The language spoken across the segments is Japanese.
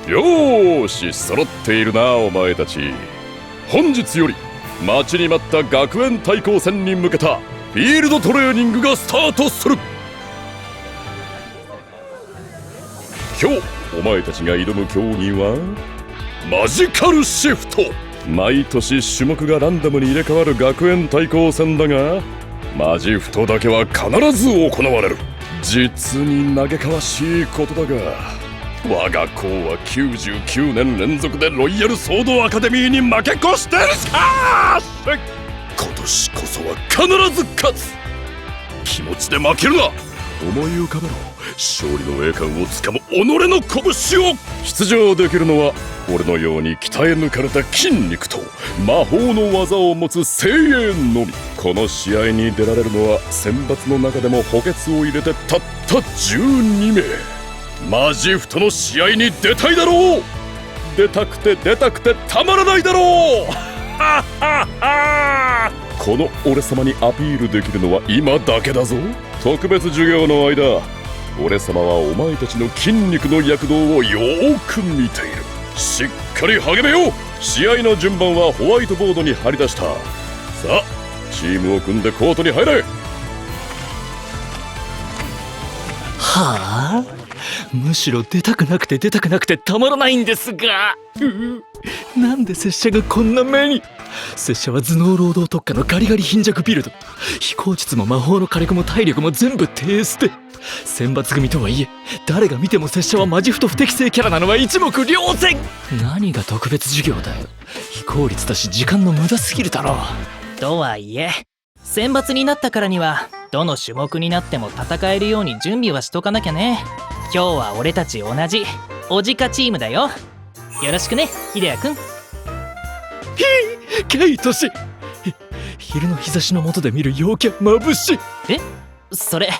よーし、揃っているなお前たち。本日より待ちに待った学園対抗戦に向けたフィールドトレーニングがスタートする。今日お前たちが挑む競技はマジカルシフト。毎年種目がランダムに入れ替わる学園対抗戦だが、マジフトだけは必ず行われる。実に嘆かわしいことだが、我が校は99年連続でロイヤルソードアカデミーに負け越してる。しかし今年こそは必ず勝つ。気持ちで負けるな。思い浮かべろ。勝利の栄冠をつかむ己の拳を。出場できるのは俺のように鍛え抜かれた筋肉と魔法の技を持つ精鋭のみ。この試合に出られるのは選抜の中でも補欠を入れてたった12名。マジフトの試合に出たいだろう。出たくてたまらないだろう。この俺様にアピールできるのは今だけだぞ。特別授業の間、俺様はお前たちの筋肉の躍動をよーく見ている。しっかり励めよう。試合の順番はホワイトボードに貼り出した。さあチームを組んでコートに入れ。はあ、むしろ出たくなくてたまらないんですが、なんで拙者がこんな目に。拙者は頭脳労働特化のガリガリ貧弱ビルド。飛行術も魔法の火力も体力も全部低捨て。選抜組とはいえ誰が見ても拙者はマジフト不適正キャラなのは一目瞭然。何が特別授業だよ。非効率だし時間の無駄すぎるだろう。とはいえ選抜になったからにはどの種目になっても戦えるように準備はしとかなきゃね。今日は俺たち同じおじかチームだよ。よろしくね、ヒデヤくん。ケイトシ、昼の日差しの下で見る陽キャ眩しい。え、それ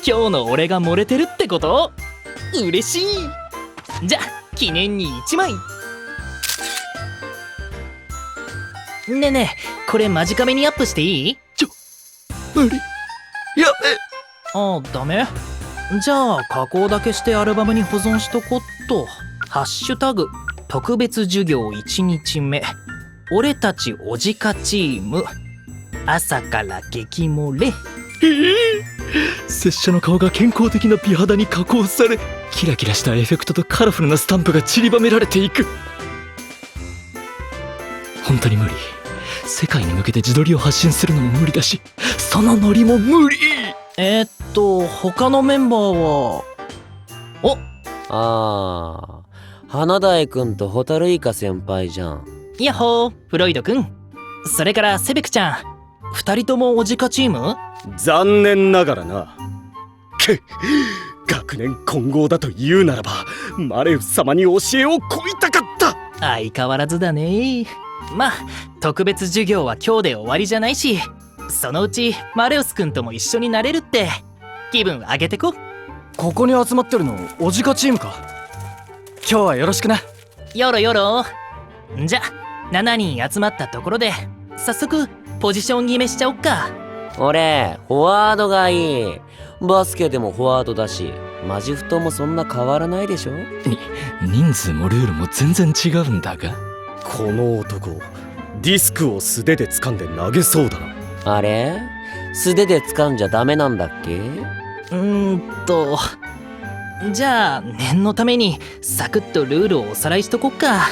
今日の俺が漏れてるってこと？嬉しい。じゃ記念に1枚。ねえねえ、これマジカメにアップしていい？無理。やあ、ダメ？じゃあ加工だけしてアルバムに保存しとこっと。ハッシュタグ特別授業1日目、俺たちおじかチーム、朝から激漏れ。拙者の顔が健康的な美肌に加工され、キラキラしたエフェクトとカラフルなスタンプが散りばめられていく。本当に無理。世界に向けて自撮りを発信するのも無理だし、そのノリも無理。他のメンバーあは？花大くんとホタルイカ先輩じゃん。ヤッホー、フロイドくん。それからセベクちゃん。2人ともおじかチーム？残念ながらな。学年混合だと言うならばマレウス様に教えを請いたかった。相変わらずだね。まあ特別授業は今日で終わりじゃないし、そのうちマレウスくんとも一緒になれるって気分上げてこ。ここに集まってるのおじかチームか。今日はよろしくな。よろよろ。じゃ7人集まったところで早速ポジション決めしちゃおっか。俺フォワードがいい。バスケでもフォワードだし、マジフトもそんな変わらないでしょ。人数もルールも全然違うんだが。この男ディスクを素手で掴んで投げそうだな。あれ素手で掴んじゃダメなんだっけ？じゃあ念のためにサクッとルールをおさらいしとこっか。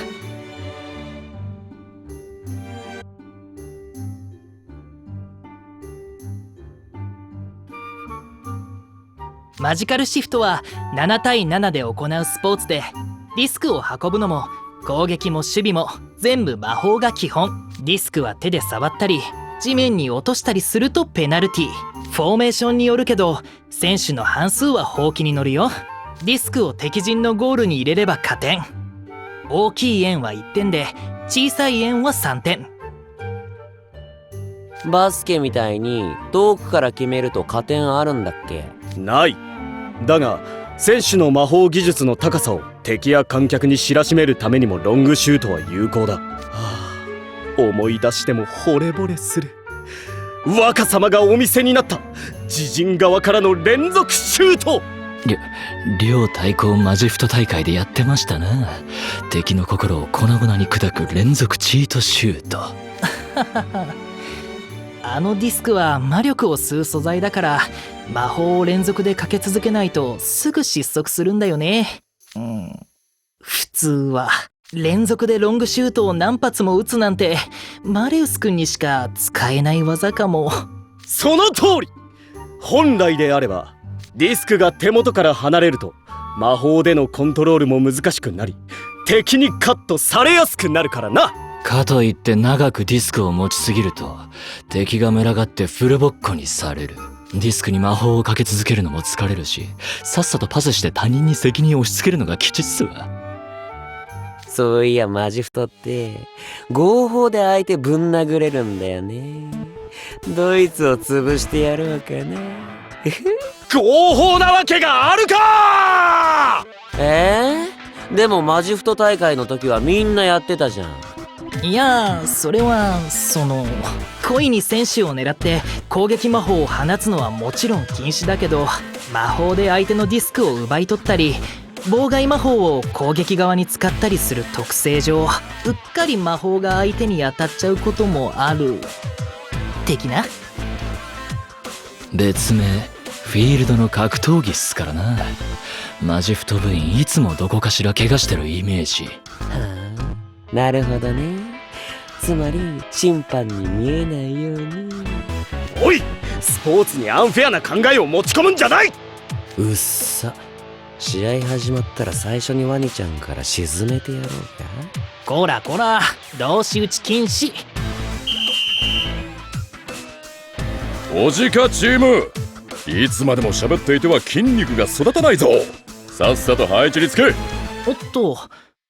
マジカルシフトは7対7で行うスポーツで、ディスクを運ぶのも攻撃も守備も全部魔法が基本。ディスクは手で触ったり地面に落としたりするとペナルティ。フォーメーションによるけど選手の半数はほうきに乗るよ。ディスクを敵陣のゴールに入れれば加点。大きい円は1点で小さい円は3点。バスケみたいに遠くから決めると加点あるんだっけ？ない。だが選手の魔法技術の高さを敵や観客に知らしめるためにもロングシュートは有効だ。思い出しても惚れ惚れする。若様がお見せになった自陣側からの連続シュート。両対抗マジフト大会でやってましたな。敵の心を粉々に砕く連続チートシュート。あのディスクは魔力を吸う素材だから魔法を連続でかけ続けないとすぐ失速するんだよね。普通は連続でロングシュートを何発も撃つなんてマレウス君にしか使えない技かも。その通り。本来であればディスクが手元から離れると魔法でのコントロールも難しくなり敵にカットされやすくなるからな。かといって長くディスクを持ちすぎると敵が群がってフルボッコにされる。ディスクに魔法をかけ続けるのも疲れるし、さっさとパスして他人に責任を押し付けるのが吉っすわ。そういやマジフトって合法で相手ぶん殴れるんだよね。ドイツを潰してやろうかな。合法なわけがあるか。でもマジフト大会の時はみんなやってたじゃん。いやそれは故意に選手を狙って攻撃魔法を放つのはもちろん禁止だけど、魔法で相手のディスクを奪い取ったり妨害魔法を攻撃側に使ったりする特性上うっかり魔法が相手に当たっちゃうこともある的な。別名フィールドの格闘技っすからな。マジフト部員いつもどこかしら怪我してるイメージ。なるほどね。つまり審判に見えないように。おい、スポーツにアンフェアな考えを持ち込むんじゃない。うっさ。試合始まったら最初にワニちゃんから沈めてやろうか。こらこら同士討ち禁止。おじかチーム、いつまでも喋っていては筋肉が育たないぞ。さっさと配置につけ。おっと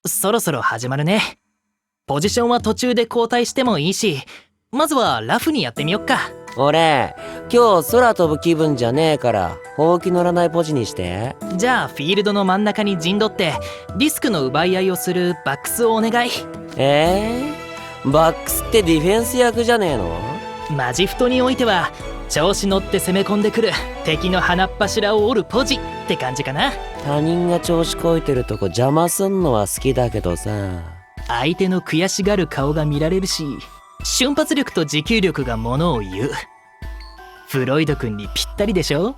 そろそろ始まるね。ポジションは途中で交代してもいいし、まずはラフにやってみよっか。俺今日空飛ぶ気分じゃねえからほうき乗らないポジにして。じゃあフィールドの真ん中に陣取ってディスクの奪い合いをするバックスをお願い。バックスってディフェンス役じゃねえの？マジフトにおいては調子乗って攻め込んでくる敵の鼻っ柱を折るポジって感じかな。他人が調子こいてるとこ邪魔すんのは好きだけどさ。相手の悔しがる顔が見られるし、瞬発力と持久力がものを言う。フロイド君にぴったりでしょ。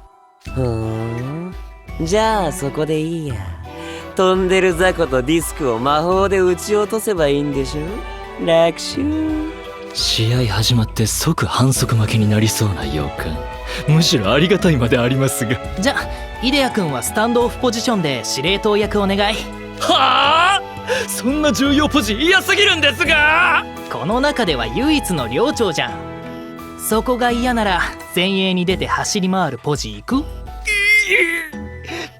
じゃあそこでいいや。飛んでる雑魚とディスクを魔法で撃ち落とせばいいんでしょ。楽勝。試合始まって即反則負けになりそうな予感。むしろありがたいまでありますが。じゃイデア君はスタンドオフポジションで司令塔役お願い。はあ、そんな重要ポジ嫌すぎるんですが。この中では唯一の寮長じゃん。そこが嫌なら前衛に出て走り回るポジ行く？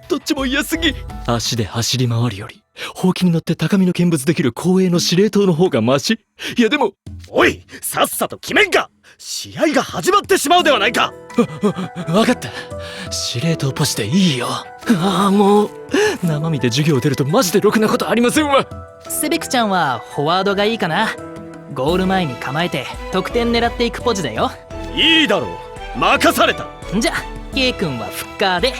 どっちも嫌すぎ。足で走り回るよりほうきに乗って高みの見物できる後衛の司令塔の方がマシ。いやでも、おい、さっさと決めんか。試合が始まってしまうではないか。わかった。司令塔ポジでいいよ。ああ、もう生身で授業出るとマジでろくなことありませんわ。セベクちゃんはフォワードがいいかな。ゴール前に構えて得点狙っていくポジだよ。いいだろう、任された。じゃ K 君はフッカーで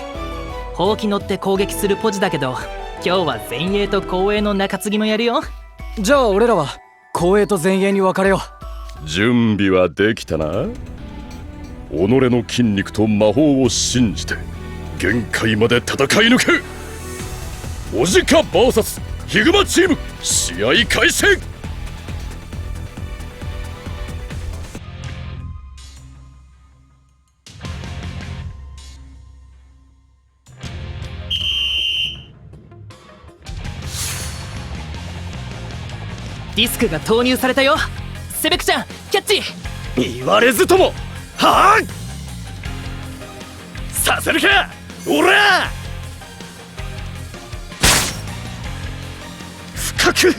ほうき乗って攻撃するポジだけど、今日は前衛と後衛の中継ぎもやるよ。じゃあ俺らは後衛と前衛に分かれよう。準備はできたな。己の筋肉と魔法を信じて限界まで戦い抜け。おじか VS ヒグマチーム、試合開始。ディスクが投入されたよ。セベクちゃんキャッチ。言われずとも、はあ、させるかおら。深く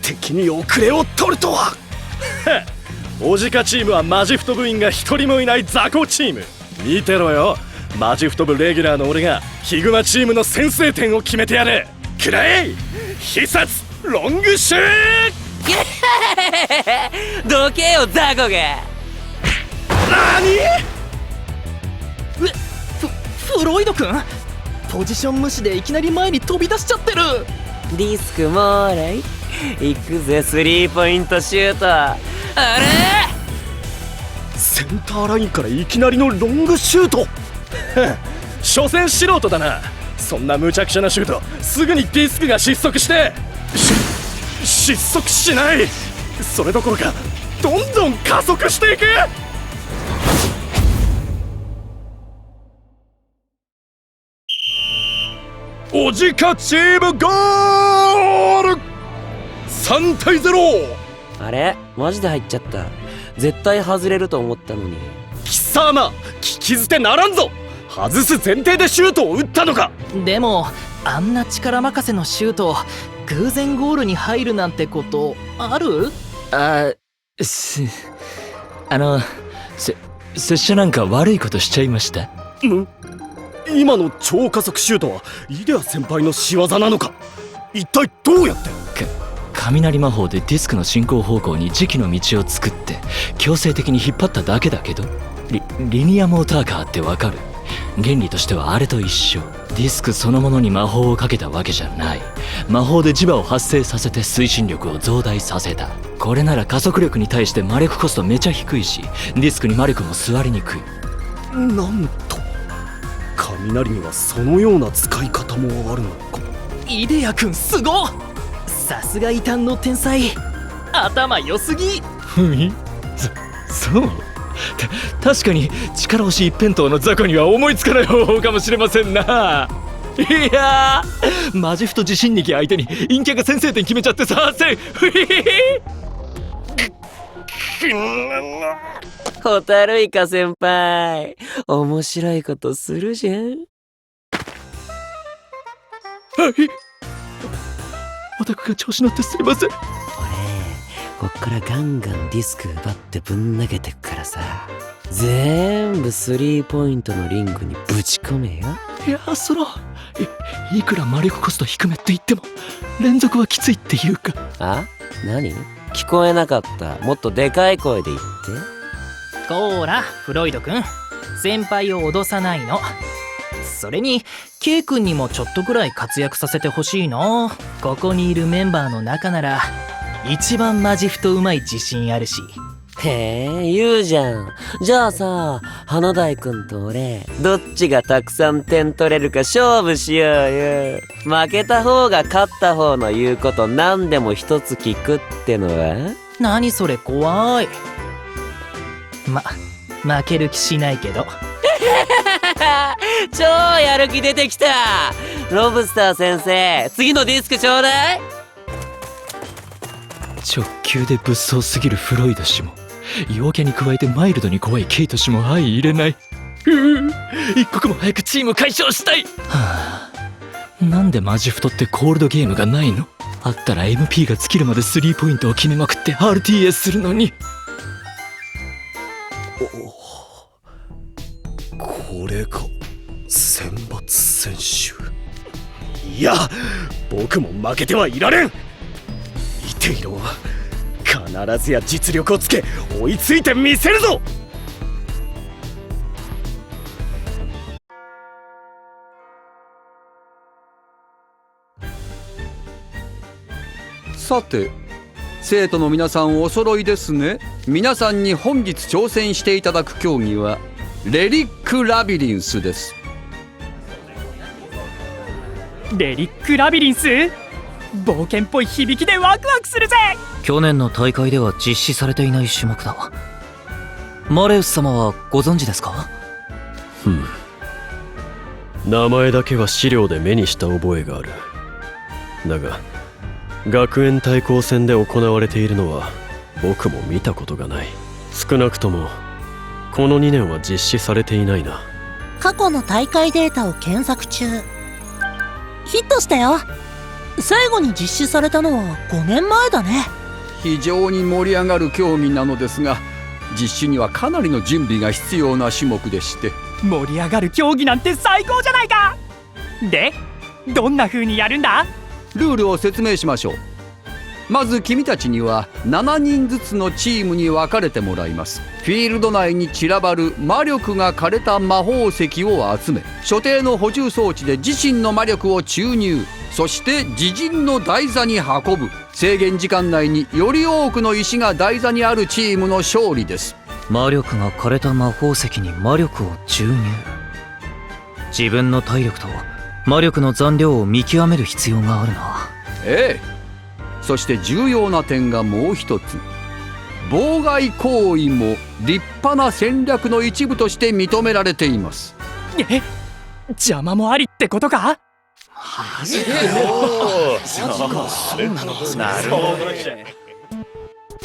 敵に遅れを取るとは。おじかチームはマジフト部員が一人もいない雑魚チーム。見てろよ、マジフト部レギュラーの俺がヒグマチームの先制点を決めてやる。くらえ必殺ロングシューどけよザコが。何？フロイド君、ポジション無視でいきなり前に飛び出しちゃってる。ディスクもーらい。行くぜスリーポイントシュート。あれセンターラインからいきなりのロングシュート。所詮素人だな。そんな無茶苦茶なシュートすぐにディスクが失速して失速しない。それどころかどんどん加速していく。おじかチームゴール。3対0。あれマジで入っちゃった。絶対外れると思ったのに。貴様聞き捨てならんぞ。外す前提でシュートを打ったのか。でもあんな力任せのシュート偶然ゴールに入るなんてことある？拙者なんか悪いことしちゃいました？今の超加速シュートはイデア先輩の仕業なのか。一体どうやって？雷魔法でディスクの進行方向に磁気の道を作って強制的に引っ張っただけだけど、リニアモーターカーってわかる？原理としてはあれと一緒。ディスクそのものに魔法をかけたわけじゃない。魔法で磁場を発生させて推進力を増大させた。これなら加速力に対して魔力コストめちゃ低いし、ディスクに魔力も座りにくい。なんと雷にはそのような使い方もあるのか。イデア君すごっ。さすが異端の天才。頭良すぎ。そう確かに力押し一辺倒の雑魚には思いつかない方法かもしれませんな。いやーマジフト自信力相手に陰キャが先制点決めちゃってさせん。ホタルイカ先輩面白いことするじゃん。オタクが調子乗ってすいません。俺こっからガンガンディスク奪ってぶん投げてくからさ、全部スリーポイントのリングにぶち込めよ。いやいくら魔力コスト低めって言っても連続はきついっていうか。あ？何？聞こえなかった。もっとでかい声で言って。こーらフロイド君、先輩を脅さないの。それに K 君にもちょっとくらい活躍させてほしいの。ここにいるメンバーの中なら一番マジフトうまい自信あるし。へえ言うじゃん。じゃあさ花大くんと俺どっちがたくさん点取れるか勝負しようよ。負けた方が勝った方の言うこと何でも一つ聞くってのは。何それ怖い。負ける気しないけど。超やる気出てきた。ロブスター先生次のディスクちょうだい。直球で物騒すぎるフロイド氏も陽キャに加えてマイルドに怖いケイト氏も相入れない。一刻も早くチーム解消したい。なんでマジフトってコールドゲームがないの？あったら MP が尽きるまでスリーポイントを決めまくって RTA するのに。これが選抜選手。いや僕も負けてはいられん。見ていろ、必ずや実力をつけ追いついてみせるぞ。さて生徒の皆さんお揃いですね。皆さんに本日挑戦していただく競技はレリックラビリンスです。レリックラビリンス？冒険っぽい響きでワクワクするぜ。去年の大会では実施されていない種目だ。マレウス様はご存知ですか？名前だけは資料で目にした覚えがある。だが学園対抗戦で行われているのは僕も見たことがない。少なくともこの2年は実施されていないな。過去の大会データを検索中。ヒットしたよ。最後に実施されたのは5年前だね。非常に盛り上がる競技なのですが、実施にはかなりの準備が必要な種目でして。盛り上がる競技なんて最高じゃないか。でどんな風にやるんだ？ルールを説明しましょう。まず君たちには7人ずつのチームに分かれてもらいます。フィールド内に散らばる魔力が枯れた魔法石を集め、所定の補充装置で自身の魔力を注入、そして自陣の台座に運ぶ。制限時間内により多くの石が台座にあるチームの勝利です。魔力が枯れた魔法石に魔力を注入。自分の体力と魔力の残量を見極める必要があるな。ええ。そして重要な点がもう一つ。妨害行為も立派な戦略の一部として認められています。え、邪魔もありってことか？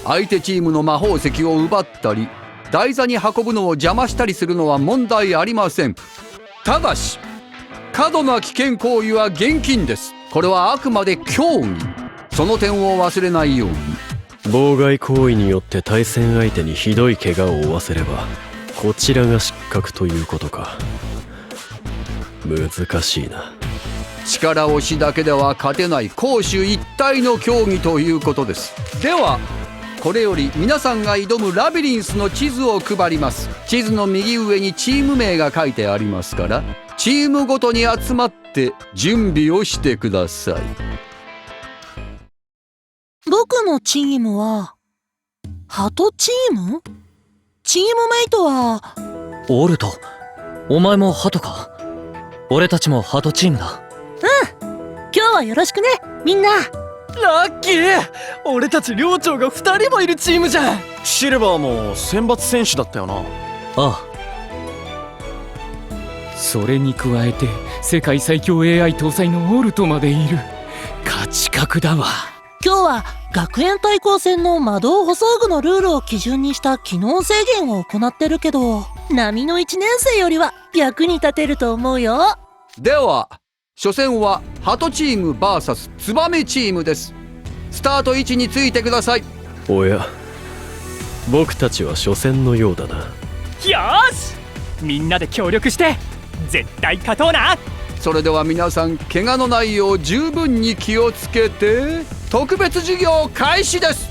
相手チームの魔法石を奪ったり台座に運ぶのを邪魔したりするのは問題ありません。ただし過度な危険行為は厳禁です。これはあくまで競技。その点を忘れないように。妨害行為によって対戦相手にひどい怪我を負わせればこちらが失格ということか。難しいな。力押しだけでは勝てない攻守一体の競技ということです。ではこれより皆さんが挑むラビリンスの地図を配ります。地図の右上にチーム名が書いてありますから、チームごとに集まって準備をしてください。僕のチームは鳩チーム？チームメイトはオルト、お前もハトか。俺たちもハトチームだ。今日はよろしくねみんな。ラッキー、俺たち寮長が2人もいるチームじゃん。シルバーも選抜選手だったよな。ああ。それに加えて世界最強 AI 搭載のオルトまでいる。勝ち確だわ。今日は学園対抗戦の魔導補装具のルールを基準にした機能制限を行ってるけど、波の1年生よりは役に立てると思うよ。では初戦はハトチーム VS ツバメチームです。スタート位置についてください。おや、僕たちは初戦のようだな。よし、みんなで協力して絶対勝とうな。それでは皆さん怪我のないよう十分に気をつけて特別授業開始です。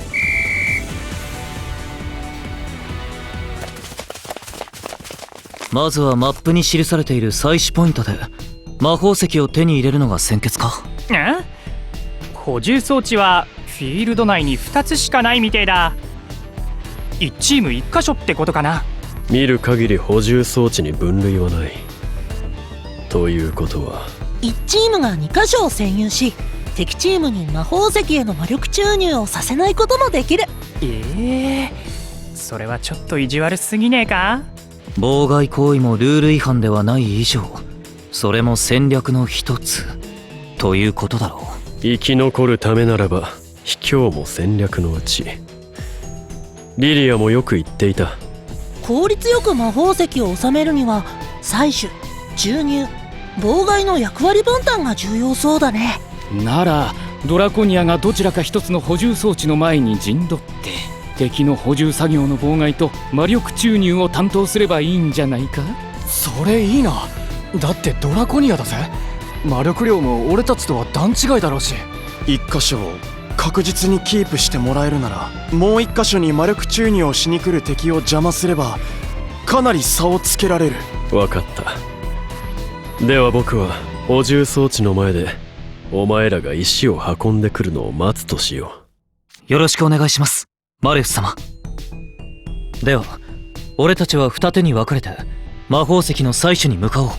まずはマップに記されている採取ポイントで魔法石を手に入れるのが先決か。補充装置はフィールド内に2つしかないみてえだ。1チーム1箇所ってことかな。見る限り補充装置に分類はない。ということは1チームが2箇所を占有し、敵チームに魔法石への魔力注入をさせないこともできる。それはちょっと意地悪すぎねえか。妨害行為もルール違反ではない以上、それも戦略の一つということだろう。生き残るためならば卑怯も戦略のうち。リリアもよく言っていた。効率よく魔法石を収めるには採取、注入、妨害の役割分担が重要そうだね。ならドラコニアがどちらか一つの補充装置の前に陣取って敵の補充作業の妨害と魔力注入を担当すればいいんじゃないか。それいいな。だってドラコニアだぜ。魔力量も俺たちとは段違いだろうし。一箇所を確実にキープしてもらえるなら、もう一箇所に魔力注入をしに来る敵を邪魔すればかなり差をつけられる。わかった。では僕は補充装置の前でお前らが石を運んでくるのを待つとしよう。よろしくお願いします、マレフ様。では俺たちは二手に分かれて魔法石の採取に向かおう。